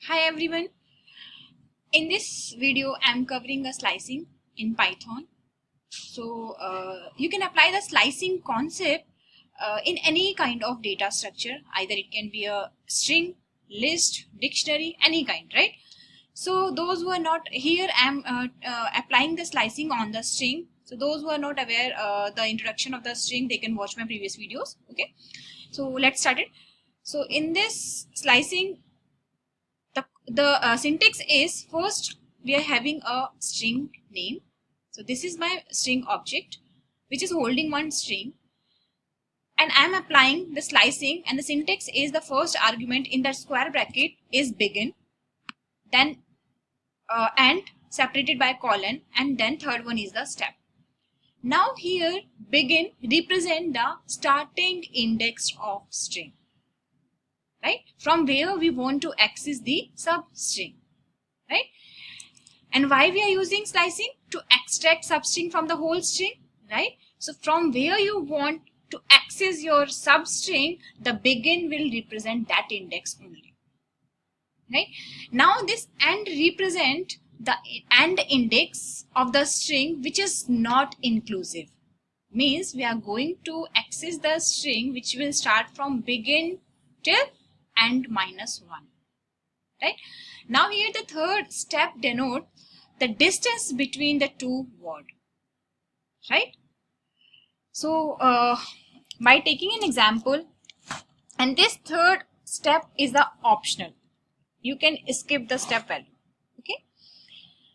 Hi everyone. In this video I'm covering a slicing in Python. So you can apply the slicing concept in any kind of data structure. Either it can be a string, list, dictionary, any kind, right? So those who are not here, I'm applying the slicing on the string. So those who are not aware the introduction of the string, they can watch my previous videos. Okay, so let's start it. So in this slicing, the syntax is, first we are having a string name. So this is my string object which is holding one string, and I am applying the slicing, and the syntax is the first argument in that square bracket is begin, then and separated by colon, and then third one is the step. Now here begin represent the starting index of string, right, from where we want to access the substring, right? And why we are using slicing? To extract substring from the whole string, right? So from where you want to access your substring, the begin will represent that index only, right? Now this and represent the and index of the string which is not inclusive. Means we are going to access the string which will start from begin till and minus 1, right? Now here the third step denote the distance between the two words, right? So by taking an example, and this third step is the optional, you can skip the step value. Okay,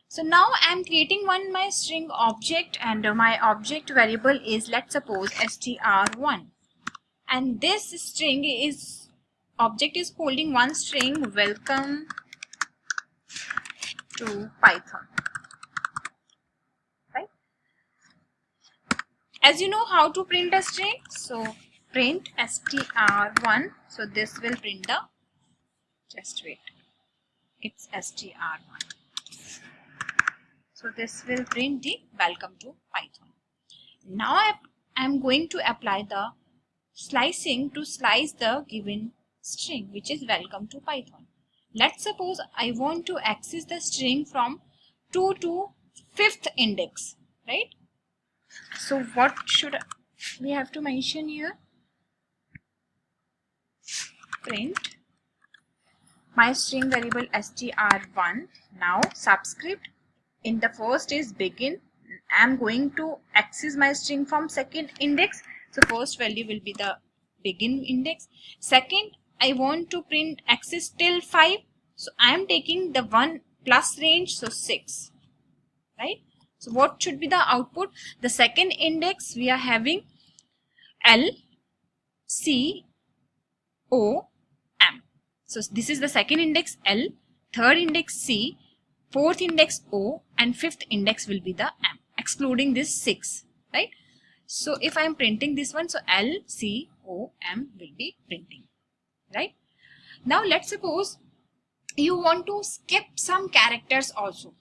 so now I am creating my string object, and my object variable is, let's suppose, str1, and this string is object is holding one string, welcome to Python, right? As you know how to print a string, so print str1, so this will print the, just wait, it's str1, so this will print the welcome to Python. Now I am going to apply the slicing to slice the given string which is welcome to Python. Let's suppose I want to access the string from 2 to 5th index, right? So what should we have to mention here? Print my string variable str1. Now subscript in the first is begin. I am going to access my string from second index, so first value will be the begin index. Second, I want to print access till 5, so I am taking the 1 plus range, so 6, right? So what should be the output? The second index we are having L, C, O, M. So this is the second index L, third index C, fourth index O, and fifth index will be the M, excluding this 6, right? So if I am printing this one, so L, C, O, M will be printing, right? Now let's suppose you want to skip some characters also.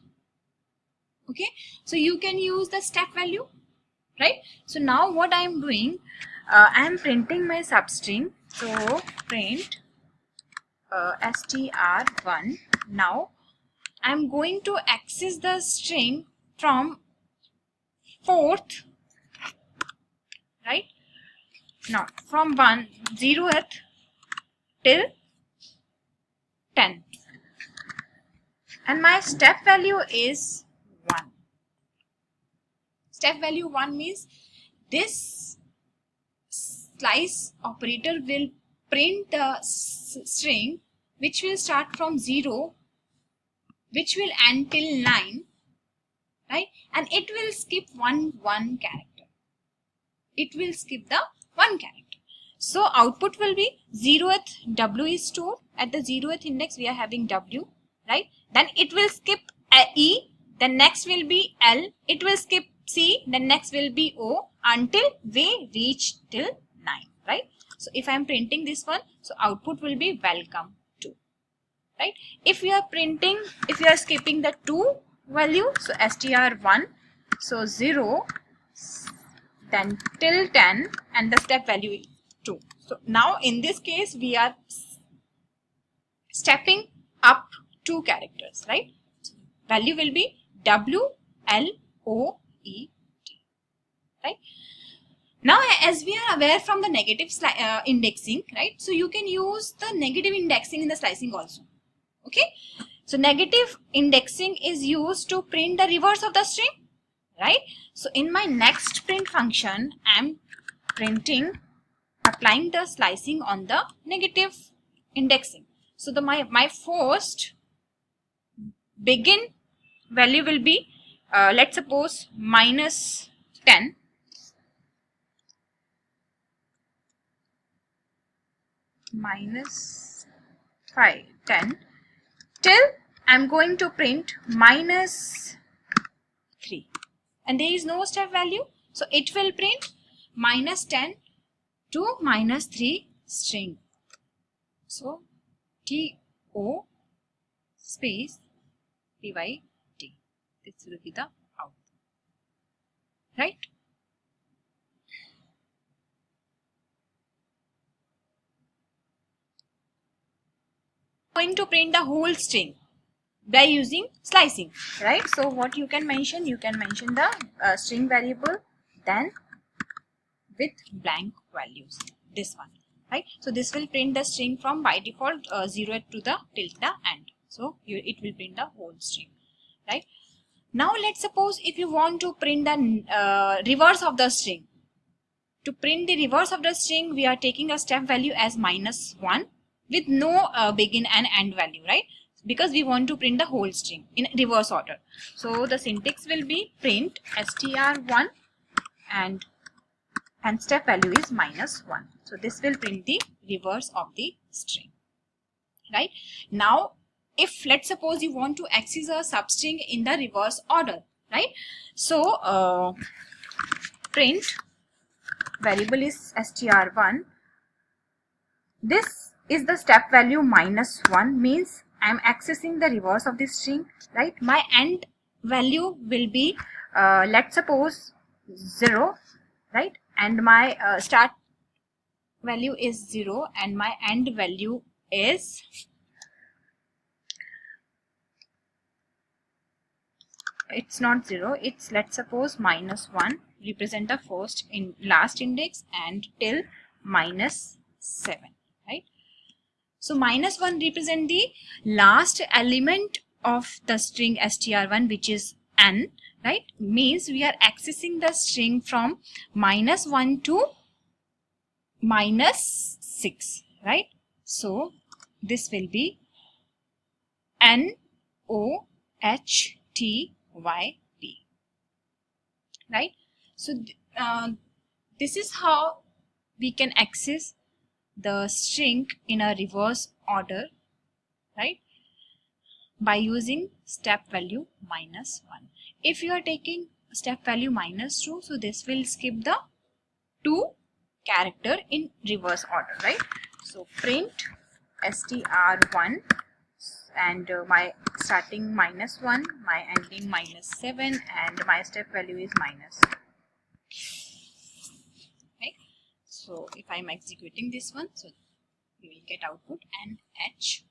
Okay, so you can use the step value, right? So now what I am doing, I am printing my substring, so print str1. Now I am going to access the string from 4th, right? Now from 0th till 10th, and my step value is 1. Step value 1 means this slice operator will print the string which will start from 0, which will end till 9, right? And it will skip one character. It will skip the 1 character. So output will be 0th W is stored. At the 0th index we are having W, right? Then it will skip E, then next will be L, it will skip C, then next will be O, until we reach till 9, right? So if I am printing this one, so output will be welcome to, right? If we are printing, if we are skipping the 2 value, so str1, so 0, then till 10, and the step value is 2. So now in this case we are stepping up 2 characters, right? Value will be WLOET, right? Now, as we are aware from the negative indexing, right? So you can use the negative indexing in the slicing also. Okay. So negative indexing is used to print the reverse of the string, right? So in my next print function, I am applying the slicing on the negative indexing. So my first begin value will be let's suppose minus 10. Minus 5, 10 till I'm going to print minus 3, and there is no step value, so it will print minus 10 to minus 3 string. So TO space PYT, this will be the output, right? Going to print the whole string by using slicing, right? So what you can mention the string variable then with blank values, this one, right? So this will print the string from by default 0 to the till the end, so it will print the whole string, right? Now let's suppose if you want to print the reverse of the string. To print the reverse of the string, we are taking a step value as minus 1 with no begin and end value, right? Because we want to print the whole string in reverse order. So the syntax will be print str1 and step value is minus 1. So this will print the reverse of the string, right? Now if let's suppose you want to access a substring in the reverse order, right? So print variable is str1. This is the step value minus 1, means I am accessing the reverse of this string, right? My end value will be let's suppose 0, right? And my start value is 0 and my end value is it's not 0, it's let's suppose minus 1, represent the first in last index and till minus 7, right? So minus 1 represent the last element of the string str1, which is n, right? Means we are accessing the string from minus 1 to minus 6, right? So this will be NOHTYD, right? So this is how we can access the string in a reverse order, right? By using step value minus 1. If you are taking step value minus 2, so this will skip the 2 character in reverse order, right? So print str1 and my starting minus 1, my ending minus 7 and my step value is minus. Right? So if I am executing this one, so we will get output NH,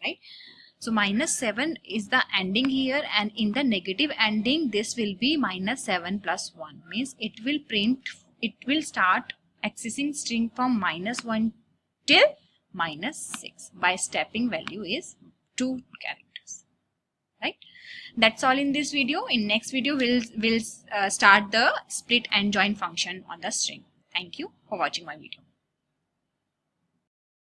right? So minus 7 is the ending here, and in the negative ending this will be minus 7 plus 1, means it will start accessing string from minus 1 till minus 6 by stepping value is 2 characters, right? That's all in this video. In next video we'll start the split and join function on the string. Thank you for watching my video.